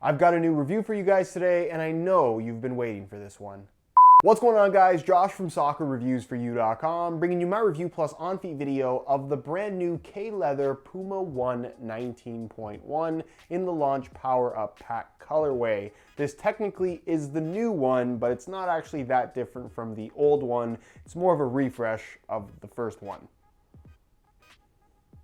I've got a new review for you guys today, and I know you've been waiting for this one. What's going on, guys? Josh from soccerreviewsforyou.com, bringing you my review plus on-feet video of the brand new K-Leather Puma One 19.1 in the Launch Power Up Pack colorway. This technically is the new one, but it's not actually that different from the old one. It's more of a refresh of the first one.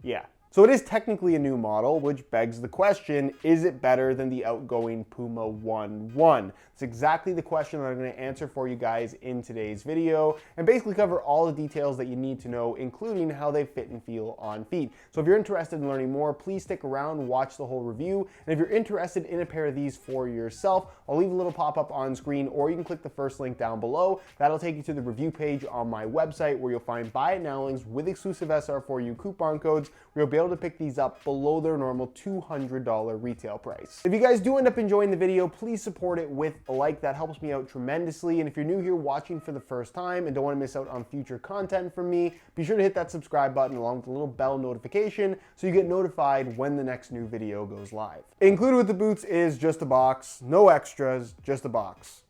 Yeah. So it is technically a new model, which begs the question, is it better than the outgoing Puma One? It's exactly the question that I'm going to answer for you guys in today's video, and basically cover all the details that you need to know, including how they fit and feel on feet. So if you're interested in learning more, please stick around, watch the whole review, and if you're interested in a pair of these for yourself, I'll leave a little pop-up on screen, or you can click the first link down below. That'll take you to the review page on my website, where you'll find buy it now links with exclusive SR4U coupon codes, where you'll be able to pick these up below their normal $200 retail price. If you guys do end up enjoying the video, please support it with a like. That helps me out tremendously. And if you're new here watching for the first time and don't want to miss out on future content from me, be sure to hit that subscribe button along with the little bell notification so you get notified when the next new video goes live. Included with the boots is just a box, no extras, just a box.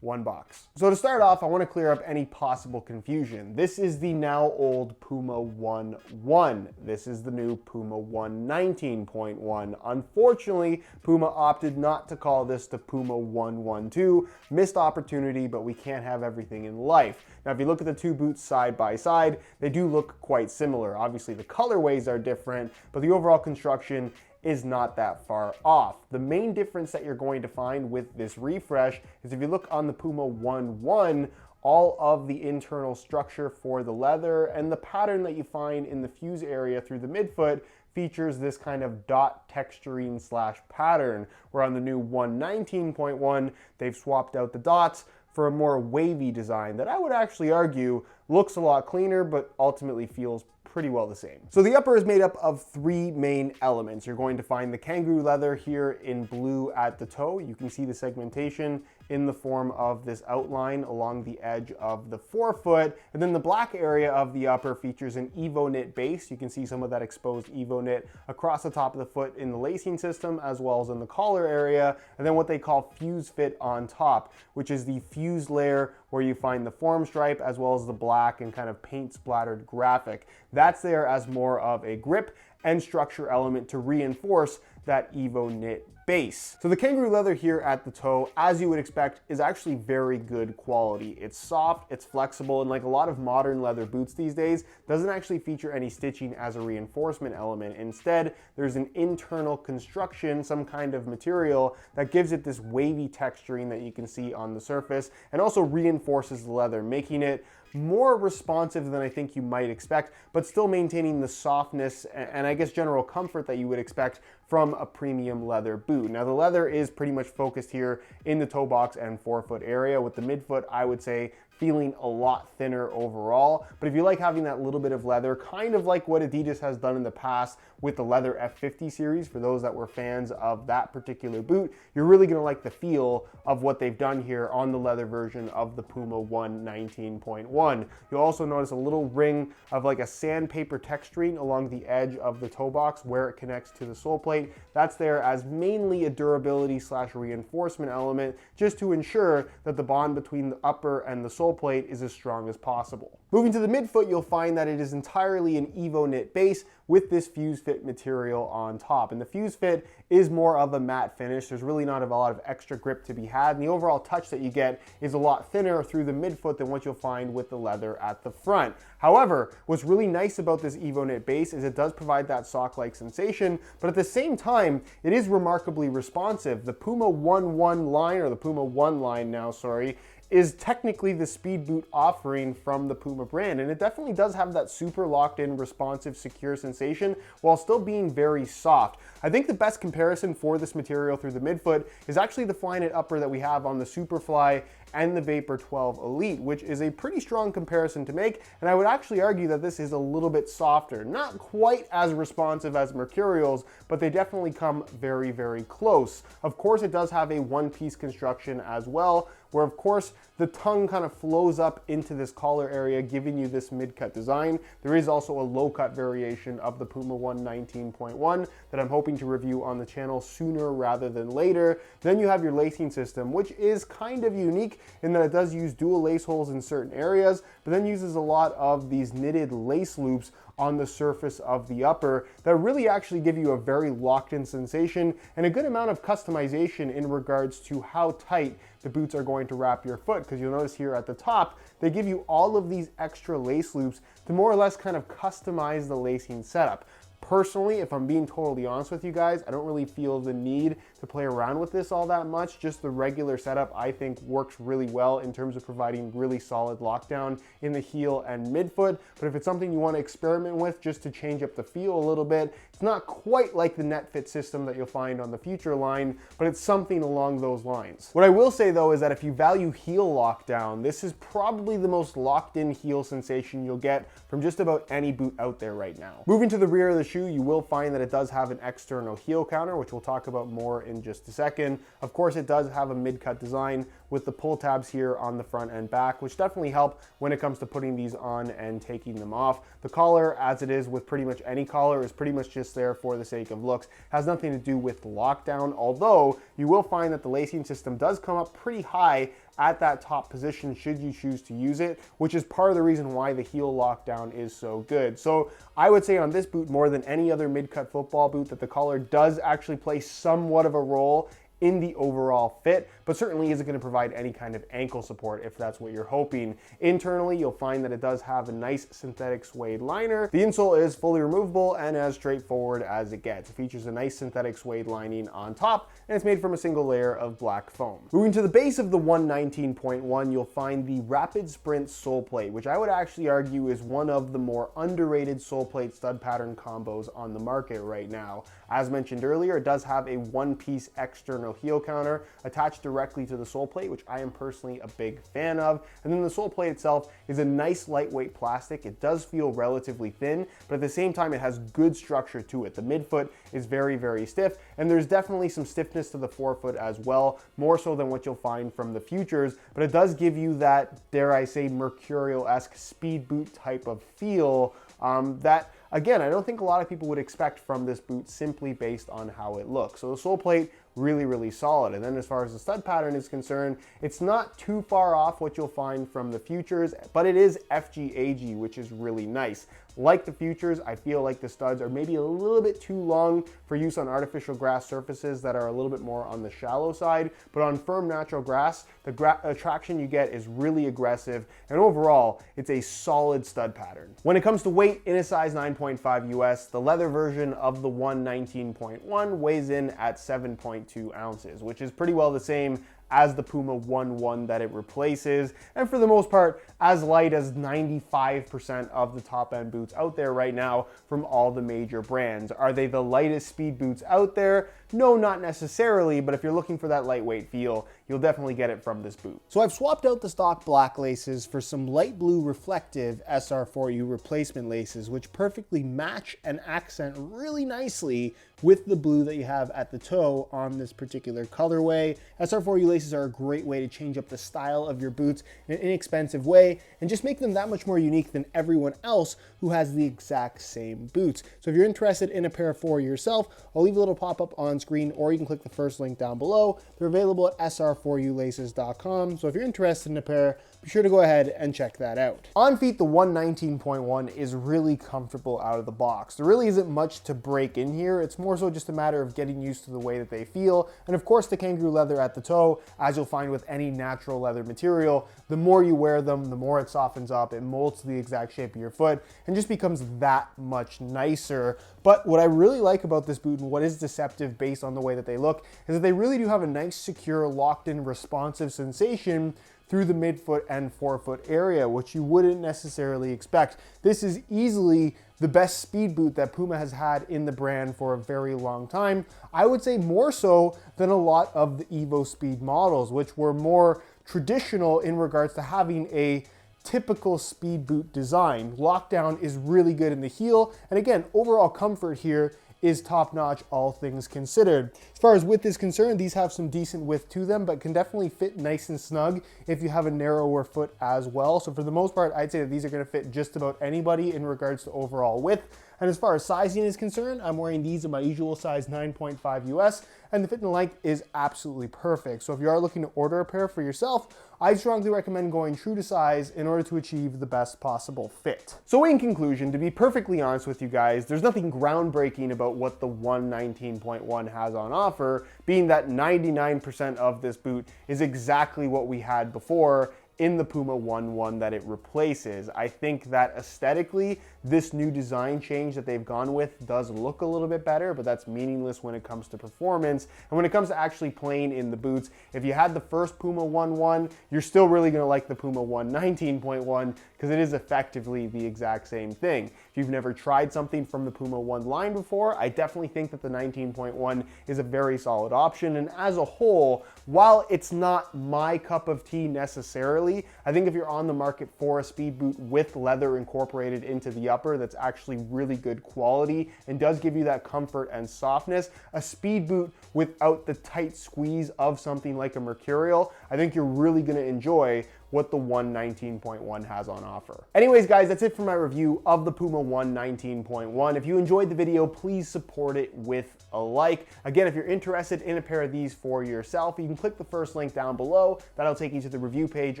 One box. So to start off, I want to clear up any possible confusion. This is the now old Puma One. This is the new Puma One 19.1. Unfortunately, Puma opted not to call this the Puma One 2. Missed opportunity, but we can't have everything in life. Now, if you look at the two boots side by side, they do look quite similar. Obviously, the colorways are different, but the overall construction is not that far off. The main difference that you're going to find with this refresh is if you look on the Puma One, all of the internal structure for the leather and the pattern that you find in the fuse area through the midfoot features this kind of dot texturing / pattern, where on the new One 19.1, they've swapped out the dots for a more wavy design that I would actually argue looks a lot cleaner, but ultimately feels pretty well the same. So the upper is made up of three main elements. You're going to find the kangaroo leather here in blue at the toe. You can see the segmentation in the form of this outline along the edge of the forefoot. And then the black area of the upper features an Evo knit base. You can see some of that exposed Evo knit across the top of the foot in the lacing system, as well as in the collar area. And then what they call fuse fit on top, which is the fuse layer where you find the form stripe as well as the black and kind of paint splattered graphic. That's there as more of a grip and structure element to reinforce that Evo knit base. So the kangaroo leather here at the toe, as you would expect, is actually very good quality. It's soft, it's flexible, and like a lot of modern leather boots these days, doesn't actually feature any stitching as a reinforcement element. Instead, there's an internal construction, some kind of material that gives it this wavy texturing that you can see on the surface, and also reinforces the leather, making it more responsive than I think you might expect, but still maintaining the softness and I guess general comfort that you would expect from a premium leather boot. Now the leather is pretty much focused here in the toe box and forefoot area, with the midfoot, I would say, feeling a lot thinner overall. But if you like having that little bit of leather, kind of like what Adidas has done in the past with the leather F50 series, for those that were fans of that particular boot, you're really gonna like the feel of what they've done here on the leather version of the Puma One 19.1. You'll also notice a little ring of like a sandpaper texturing along the edge of the toe box where it connects to the sole plate. That's there as mainly a durability / reinforcement element, just to ensure that the bond between the upper and the sole plate is as strong as possible. Moving to the midfoot, you'll find that it is entirely an Evo knit base with this fuse fit material on top. And the fuse fit is more of a matte finish. There's really not a lot of extra grip to be had, and the overall touch that you get is a lot thinner through the midfoot than what you'll find with the leather at the front. However, what's really nice about this Evo knit base is it does provide that sock-like sensation, but at the same time, it is remarkably responsive. The Puma One line, or the Puma One line now, sorry, is technically the speed boot offering from the Puma brand, and it definitely does have that super locked in, responsive, secure sensation while still being very soft. I think the best comparison for this material through the midfoot is actually the Flyknit upper that we have on the Superfly and the Vapor 12 Elite, which is a pretty strong comparison to make, and I would actually argue that this is a little bit softer. Not quite as responsive as Mercurial's, but they definitely come very, very close. Of course, it does have a one-piece construction as well, where of course the tongue kind of flows up into this collar area, giving you this mid-cut design. There is also a low-cut variation of the Puma One 19.1 that I'm hoping to review on the channel sooner rather than later. Then you have your lacing system, which is kind of unique in that it does use dual lace holes in certain areas, but then uses a lot of these knitted lace loops on the surface of the upper that really actually give you a very locked-in sensation and a good amount of customization in regards to how tight the boots are going to wrap your foot, because you'll notice here at the top, they give you all of these extra lace loops to more or less kind of customize the lacing setup. Personally, if I'm being totally honest with you guys, I don't really feel the need to play around with this all that much. Just the regular setup I think works really well in terms of providing really solid lockdown in the heel and midfoot. But if it's something you want to experiment with just to change up the feel a little bit, it's not quite like the net fit system that you'll find on the Future line, but it's something along those lines. What I will say though is that if you value heel lockdown, this is probably the most locked in heel sensation you'll get from just about any boot out there right now. Moving to the rear of the shoe, you will find that it does have an external heel counter, which we'll talk about more in just a second. Of course, it does have a mid-cut design with the pull tabs here on the front and back, which definitely help when it comes to putting these on and taking them off. The collar, as it is with pretty much any collar, is pretty much just there for the sake of looks. Has nothing to do with lockdown, although you will find that the lacing system does come up pretty high at that top position should you choose to use it, which is part of the reason why the heel lockdown is so good. So I would say on this boot, more than any other mid-cut football boot, that the collar does actually play somewhat of a role in the overall fit, but certainly isn't going to provide any kind of ankle support if that's what you're hoping. Internally, you'll find that it does have a nice synthetic suede liner. The insole is fully removable and as straightforward as it gets. It features a nice synthetic suede lining on top, and it's made from a single layer of black foam. Moving to the base of the 119.1, you'll find the Rapid Sprint sole plate, which I would actually argue is one of the more underrated sole plate stud pattern combos on the market right now. As mentioned earlier, it does have a one-piece external heel counter attached directly to the sole plate, which I am personally a big fan of. And then the sole plate itself is a nice lightweight plastic. It does feel relatively thin, but at the same time, it has good structure to it. The midfoot is very, very stiff, and there's definitely some stiffness to the forefoot as well, more so than what you'll find from the Futures, but it does give you that, dare I say, Mercurial-esque speed boot type of feel that, again, I don't think a lot of people would expect from this boot simply based on how it looks. So the sole plate, really, really solid. And then as far as the stud pattern is concerned, it's not too far off what you'll find from the Futures, but it is FG-AG, which is really nice. Like the Futures, I feel like the studs are maybe a little bit too long for use on artificial grass surfaces that are a little bit more on the shallow side, but on firm natural grass, the traction you get is really aggressive, and overall, it's a solid stud pattern. When it comes to weight, in a size 9.5 US, the leather version of the 119.1 weighs in at 7.2 ounces, which is pretty well the same as the Puma One that it replaces, and for the most part, as light as 95% of the top end boots out there right now from all the major brands. Are they the lightest speed boots out there? No, not necessarily, but if you're looking for that lightweight feel, you'll definitely get it from this boot. So I've swapped out the stock black laces for some light blue reflective SR4U replacement laces, which perfectly match and accent really nicely with the blue that you have at the toe on this particular colorway. SR4U laces are a great way to change up the style of your boots in an inexpensive way and just make them that much more unique than everyone else who has the exact same boots. So if you're interested in a pair for yourself, I'll leave a little pop-up on screen, or you can click the first link down below. They're available at sr4ulaces.com. So if you're interested in a pair, be sure to go ahead and check that out. On feet, the 119.1 is really comfortable out of the box. There really isn't much to break in here. It's more so just a matter of getting used to the way that they feel. And of course, the kangaroo leather at the toe, as you'll find with any natural leather material, the more you wear them, the more it softens up, it molds to the exact shape of your foot, and just becomes that much nicer. But what I really like about this boot, and what is deceptive based on the way that they look, is that they really do have a nice, secure, locked-in, responsive sensation through the midfoot and forefoot area, which you wouldn't necessarily expect. This is easily the best speed boot that Puma has had in the brand for a very long time. I would say more so than a lot of the Evo Speed models, which were more traditional in regards to having a typical speed boot design. Lockdown is really good in the heel, and again, overall comfort here is top-notch, all things considered. As far as width is concerned, these have some decent width to them, but can definitely fit nice and snug if you have a narrower foot as well. So for the most part, I'd say that these are going to fit just about anybody in regards to overall width. And as far as sizing is concerned, I'm wearing these in my usual size 9.5 US, and the fit and length is absolutely perfect. So if you are looking to order a pair for yourself, I strongly recommend going true to size in order to achieve the best possible fit. So in conclusion, to be perfectly honest with you guys, there's nothing groundbreaking about what the One 19.1 has on offer, being that 99% of this boot is exactly what we had before in the Puma One that it replaces. I think that aesthetically, this new design change that they've gone with does look a little bit better, but that's meaningless when it comes to performance. And when it comes to actually playing in the boots, if you had the first Puma One, you're still really gonna like the Puma One 19.1 because it is effectively the exact same thing. If you've never tried something from the Puma One line before, I definitely think that the 19.1 is a very solid option. And as a whole, while it's not my cup of tea necessarily, I think if you're on the market for a speed boot with leather incorporated into the upper that's actually really good quality and does give you that comfort and softness, a speed boot without the tight squeeze of something like a Mercurial, I think you're really gonna enjoy what the One 19.1 has on offer. Anyways, guys, that's it for my review of the Puma One 19.1. If you enjoyed the video, please support it with a like. Again, if you're interested in a pair of these for yourself, you can click the first link down below. That'll take you to the review page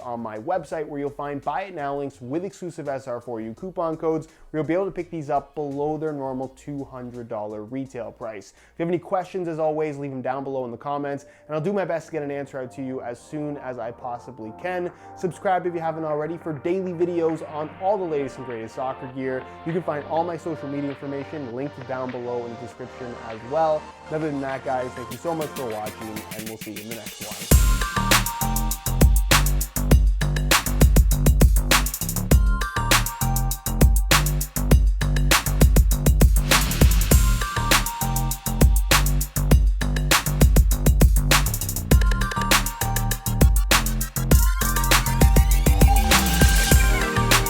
on my website where you'll find buy it now links with exclusive SR4U coupon codes where you'll be able to pick these up below their normal $200 retail price. If you have any questions, as always, leave them down below in the comments, and I'll do my best to get an answer out to you as soon as I possibly can. Subscribe if you haven't already for daily videos on all the latest and greatest soccer gear. You can find all my social media information linked down below in the description as well. Other than that, guys, thank you so much for watching, and we'll see you in the next one.